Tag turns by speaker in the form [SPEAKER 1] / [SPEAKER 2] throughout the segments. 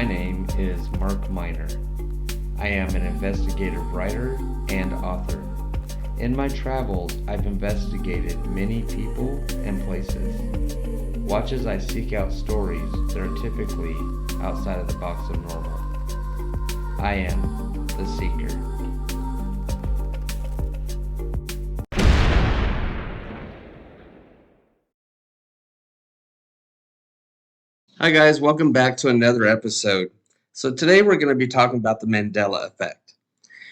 [SPEAKER 1] My name is Mark Miner. I am an investigative writer and author. In my travels, I've investigated many people and places. Watch as I seek out stories that are typically outside of the box of normal. I am the Seeker.
[SPEAKER 2] Hi, guys. Welcome back to another episode. So, today we're going to be talking about the Mandela Effect.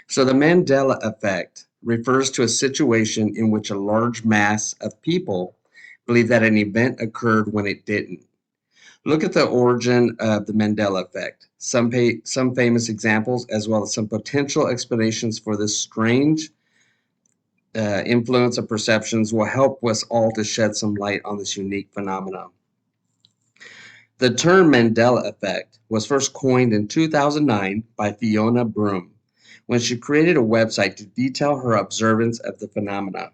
[SPEAKER 2] So, the Mandela Effect refers to a situation in which a large mass of people believe that an event occurred when it didn't. Look at the origin of the Mandela Effect, some famous examples, as well as some potential explanations for this strange influence of perceptions will help us all to shed some light on this unique phenomenon. The term Mandela Effect was first coined in 2009 by Fiona Broome when she created a website to detail her observance of the phenomena.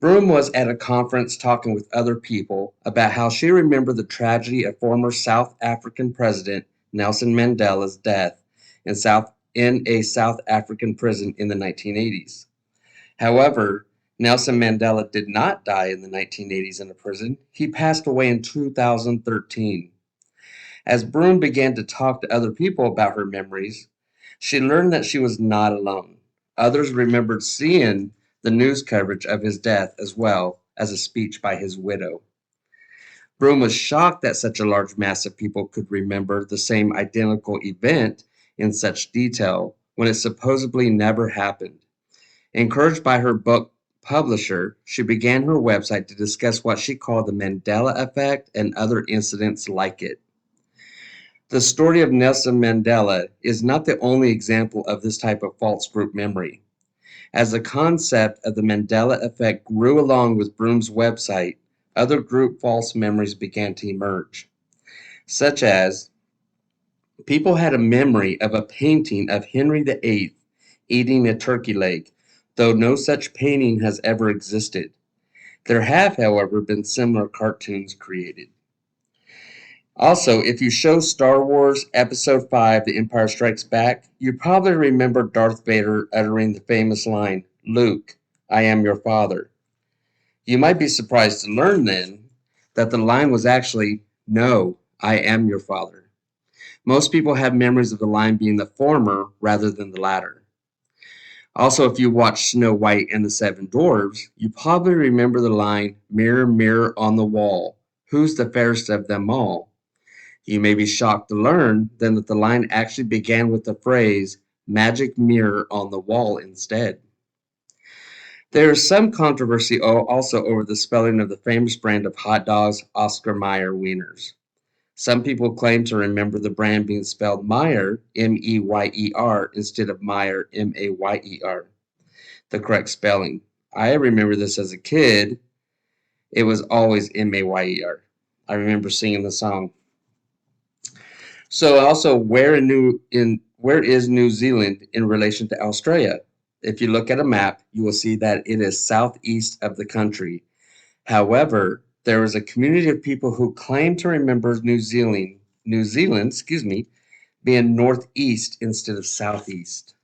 [SPEAKER 2] Broome was at a conference talking with other people about how she remembered the tragedy of former South African President Nelson Mandela's death in a South African prison in the 1980s. However, Nelson Mandela did not die in the 1980s in a prison. He passed away in 2013. As Broome began to talk to other people about her memories, she learned that she was not alone. Others remembered seeing the news coverage of his death as well as a speech by his widow. Broome was shocked that such a large mass of people could remember the same identical event in such detail when it supposedly never happened. Encouraged by her book publisher, she began her website to discuss what she called the Mandela Effect and other incidents like it. The story of Nelson Mandela is not the only example of this type of false group memory. As the concept of the Mandela Effect grew along with Broome's website, other group false memories began to emerge, such as people had a memory of a painting of Henry VIII eating a turkey leg, though no such painting has ever existed. There have, however, been similar cartoons created. Also, if you show Star Wars Episode 5, The Empire Strikes Back, you probably remember Darth Vader uttering the famous line, "Luke, I am your father." You might be surprised to learn then that the line was actually, "No, I am your father." Most people have memories of the line being the former rather than the latter. Also, if you watch Snow White and the Seven Dwarfs, you probably remember the line, "Mirror, mirror on the wall, who's the fairest of them all?" You may be shocked to learn then that the line actually began with the phrase, "magic mirror on the wall" instead. There is some controversy also over the spelling of the famous brand of hot dogs, Oscar Mayer Wieners. Some people claim to remember the brand being spelled Meyer, M-E-Y-E-R, instead of Meyer, M-A-Y-E-R, the correct spelling. I remember this as a kid. It was always M-A-Y-E-R. I remember singing the song. So also, where is New Zealand in relation to Australia? If you look at a map, you will see that it is southeast of the country. However, there is a community of people who claim to remember New Zealand, being northeast instead of southeast.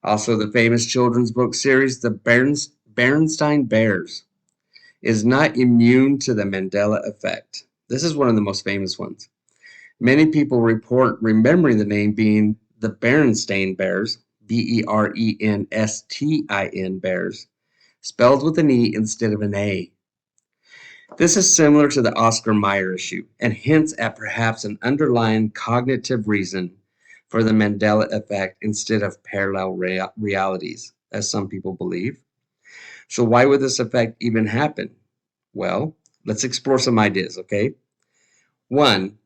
[SPEAKER 2] Also, the famous children's book series, the Berenstain Bears, is not immune to the Mandela Effect. This is one of the most famous ones. Many people report remembering the name being the Berenstain Bears, Berenstein Bears, spelled with an E instead of an A. This is similar to the Oscar Mayer issue, and hints at perhaps an underlying cognitive reason for the Mandela Effect instead of parallel realities, as some people believe. So why would this effect even happen? Well, let's explore some ideas, okay? One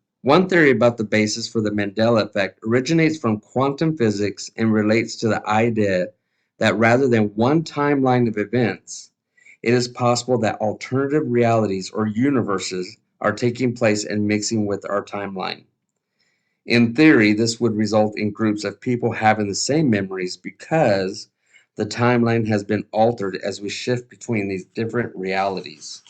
[SPEAKER 2] theory about the basis for the Mandela Effect originates from quantum physics and relates to the idea that rather than one timeline of events, it is possible that alternative realities or universes are taking place and mixing with our timeline. In theory, this would result in groups of people having the same memories because the timeline has been altered as we shift between these different realities.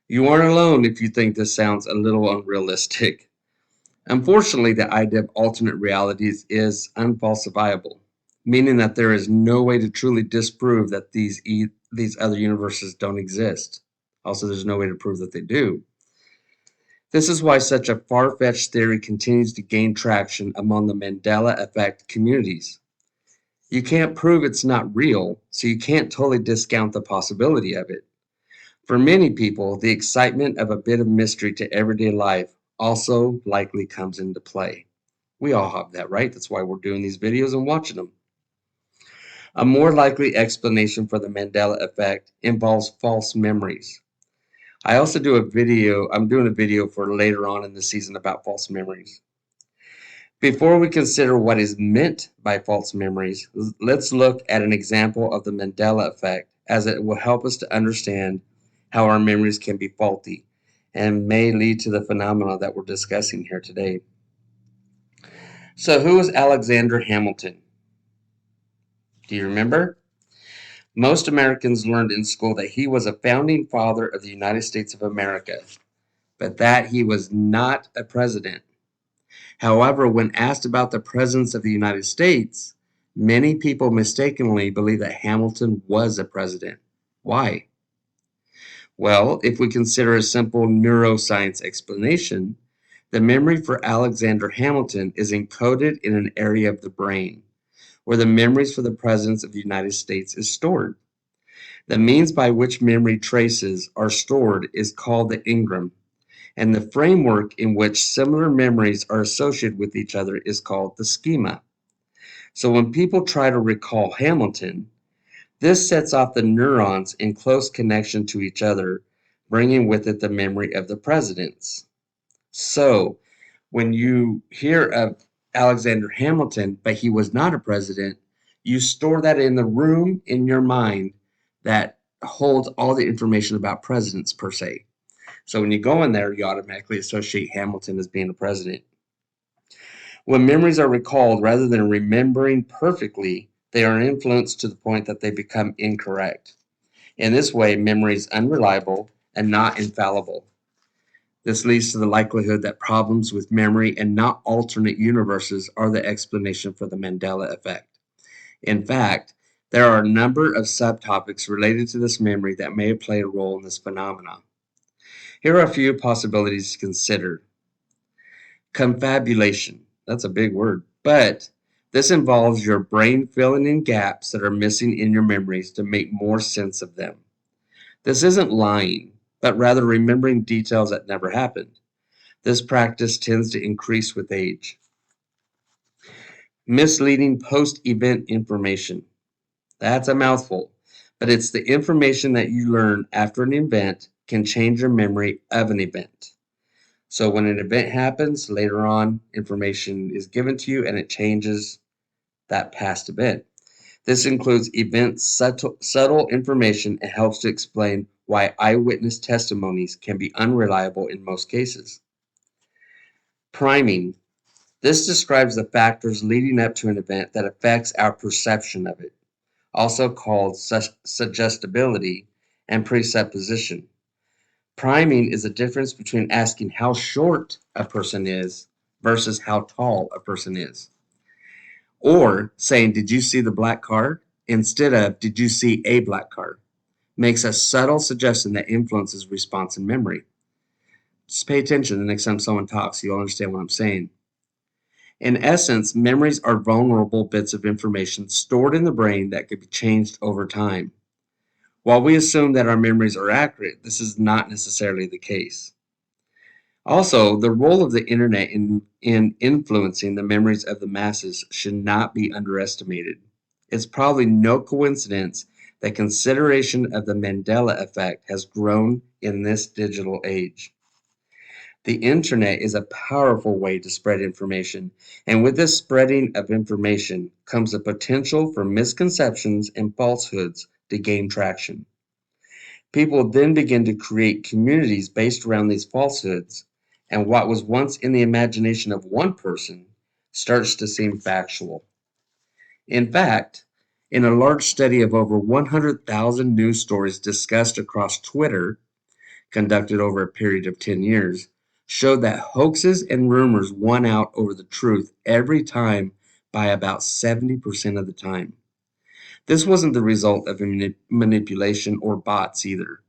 [SPEAKER 2] You aren't alone if you think this sounds a little unrealistic. Unfortunately, the idea of alternate realities is unfalsifiable, meaning that there is no way to truly disprove that these other universes don't exist. Also, there's no way to prove that they do. This is why such a far-fetched theory continues to gain traction among the Mandela Effect communities. You can't prove it's not real, so you can't totally discount the possibility of it. For many people, the excitement of a bit of mystery to everyday life also likely comes into play. We all have that, right? That's why we're doing these videos and watching them. A more likely explanation for the Mandela effect involves false memories. I'm doing a video for later on in the season about false memories. Before we consider what is meant by false memories, let's look at an example of the Mandela effect, as it will help us to understand how our memories can be faulty and may lead to the phenomena that we're discussing here today. So, who was Alexander Hamilton? Do you remember? Most Americans learned in school that he was a founding father of the United States of America, but that he was not a president. However, when asked about the presence of the United States, many people mistakenly believe that Hamilton was a president. Why? Well, if we consider a simple neuroscience explanation, the memory for Alexander Hamilton is encoded in an area of the brain where the memories for the presidents of the United States is stored. The means by which memory traces are stored is called the engram, and the framework in which similar memories are associated with each other is called the schema. So when people try to recall Hamilton, this sets off the neurons in close connection to each other, bringing with it the memory of the presidents. So when you hear of Alexander Hamilton, but he was not a president, you store that in the room in your mind that holds all the information about presidents per se. So when you go in there, you automatically associate Hamilton as being a president. When memories are recalled, rather than remembering perfectly, they are influenced to the point that they become incorrect. In this way, memory is unreliable and not infallible. This leads to the likelihood that problems with memory and not alternate universes are the explanation for the Mandela effect. In fact, there are a number of subtopics related to this memory that may play a role in this phenomenon. Here are a few possibilities to consider. Confabulation. That's a big word, but this involves your brain filling in gaps that are missing in your memories to make more sense of them. This isn't lying, but rather remembering details that never happened. This practice tends to increase with age. Misleading post-event information. That's a mouthful, but it's the information that you learn after an event can change your memory of an event. So when an event happens, later on, information is given to you and it changes that past event. This includes event subtle information and helps to explain why eyewitness testimonies can be unreliable in most cases. Priming. This describes the factors leading up to an event that affects our perception of it, also called suggestibility and presupposition. Priming is the difference between asking how short a person is versus how tall a person is. Or saying, "Did you see the black car?" instead of, "Did you see a black car?" Makes a subtle suggestion that influences response and memory. Just pay attention the next time someone talks, you'll understand what I'm saying. In essence, memories are vulnerable bits of information stored in the brain that could be changed over time. While we assume that our memories are accurate, this is not necessarily the case. Also, the role of the internet in influencing the memories of the masses should not be underestimated. It's probably no coincidence that consideration of the Mandela effect has grown in this digital age. The internet is a powerful way to spread information, and with this spreading of information comes the potential for misconceptions and falsehoods to gain traction. People then begin to create communities based around these falsehoods, and what was once in the imagination of one person starts to seem factual. In fact, in a large study of over 100,000 news stories discussed across Twitter, conducted over a period of 10 years, showed that hoaxes and rumors won out over the truth every time by about 70% of the time. This wasn't the result of manipulation or bots either.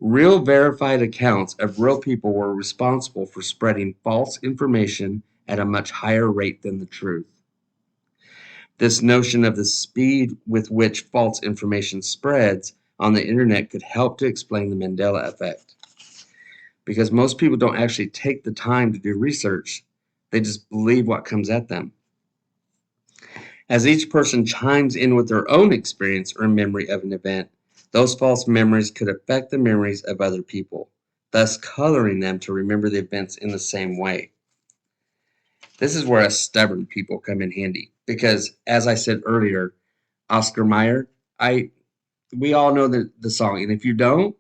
[SPEAKER 2] Real verified accounts of real people were responsible for spreading false information at a much higher rate than the truth. This notion of the speed with which false information spreads on the internet could help to explain the Mandela effect. Because most people don't actually take the time to do research, they just believe what comes at them. As each person chimes in with their own experience or memory of an event, those false memories could affect the memories of other people, thus coloring them to remember the events in the same way. This is where us stubborn people come in handy because, as I said earlier, Oscar Mayer, we all know the song, and if you don't,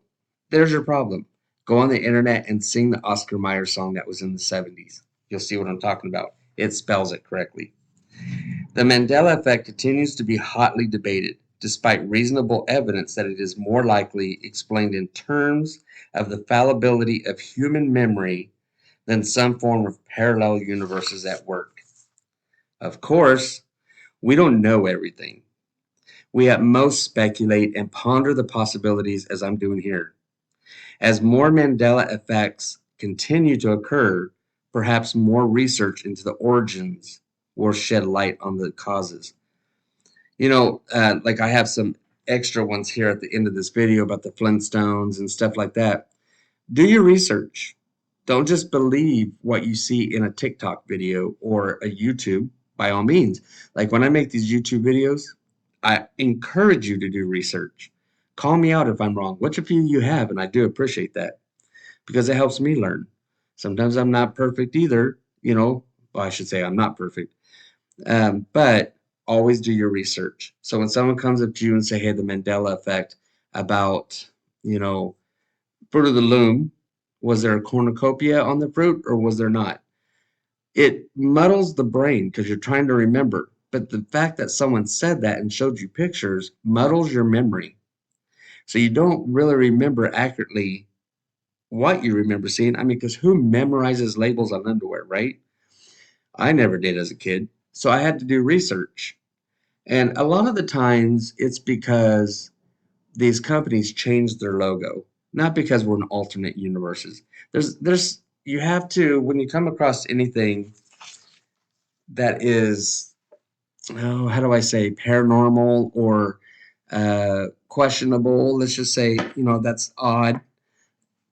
[SPEAKER 2] there's your problem. Go on the internet and sing the Oscar Mayer song that was in the 70s. You'll see what I'm talking about. It spells it correctly. The Mandela effect continues to be hotly debated, despite reasonable evidence that it is more likely explained in terms of the fallibility of human memory than some form of parallel universes at work. Of course, we don't know everything. We at most speculate and ponder the possibilities as I'm doing here. As more Mandela effects continue to occur, perhaps more research into the origins will shed light on the causes. Like I have some extra ones here at the end of this video about the Flintstones and stuff like that. Do your research. Don't just believe what you see in a TikTok video or a YouTube, by all means. Like when I make these YouTube videos, I encourage you to do research. Call me out if I'm wrong, which a few you have, and I do appreciate that because it helps me learn. Sometimes I'm not perfect either, well, I should say I'm not perfect, but always do your research. So when someone comes up to you and say, hey, the Mandela effect about, Fruit of the Loom, was there a cornucopia on the fruit or was there not? It muddles the brain because you're trying to remember. But the fact that someone said that and showed you pictures muddles your memory. So you don't really remember accurately what you remember seeing. I mean, because who memorizes labels on underwear, right? I never did as a kid. So I had to do research. And a lot of the times it's because these companies changed their logo, not because we're in alternate universes. You have to, when you come across anything that is, how do I say, paranormal or questionable, let's just say, that's odd.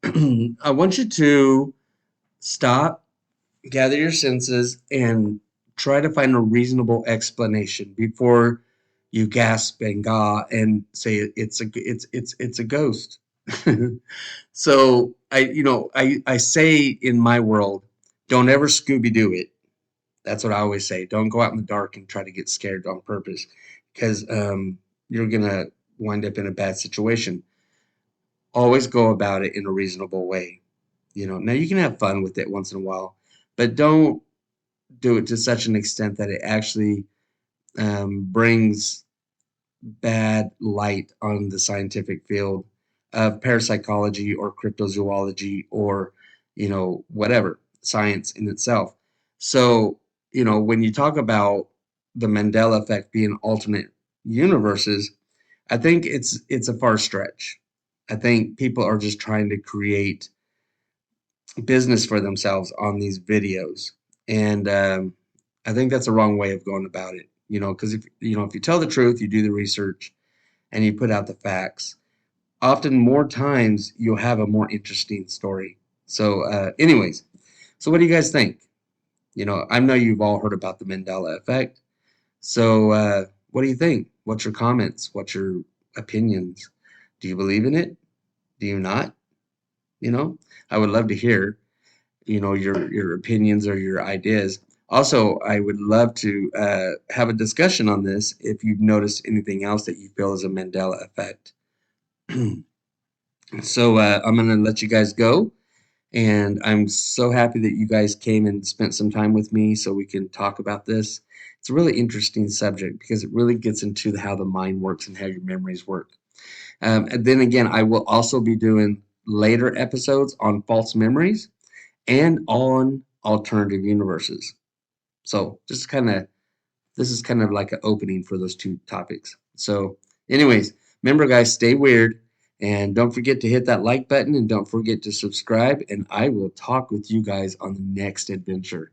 [SPEAKER 2] I want you to stop, gather your senses, and try to find a reasonable explanation before you gasp and gaw and say it's a ghost. So I say in my world, don't ever Scooby Doo it. That's what I always say. Don't go out in the dark and try to get scared on purpose, because you're gonna wind up in a bad situation. Always go about it in a reasonable way. Now you can have fun with it once in a while, but don't do it to such an extent that it actually brings bad light on the scientific field of parapsychology or cryptozoology or whatever science in itself. So when you talk about the Mandela effect being alternate universes, I think it's a far stretch. I think people are just trying to create business for themselves on these videos, and I think that's a wrong way of going about it. Because if you tell the truth, you do the research, and you put out the facts, often more times you'll have a more interesting story. So, anyways, so what do you guys think? I know you've all heard about the Mandela effect. So, what do you think? What's your comments? What's your opinions? Do you believe in it? Do you not? I would love to hear, your opinions or your ideas. Also, I would love to have a discussion on this if you've noticed anything else that you feel is a Mandela effect. So I'm going to let you guys go. And I'm so happy that you guys came and spent some time with me so we can talk about this. It's a really interesting subject because it really gets into how the mind works and how your memories work. And then again, I will also be doing later episodes on false memories. and on alternative universes. So just kind of this is kind of like an opening for those two topics. So, anyways, remember, guys, stay weird and don't forget to hit that like button and don't forget to subscribe. And I will talk with you guys on the next adventure.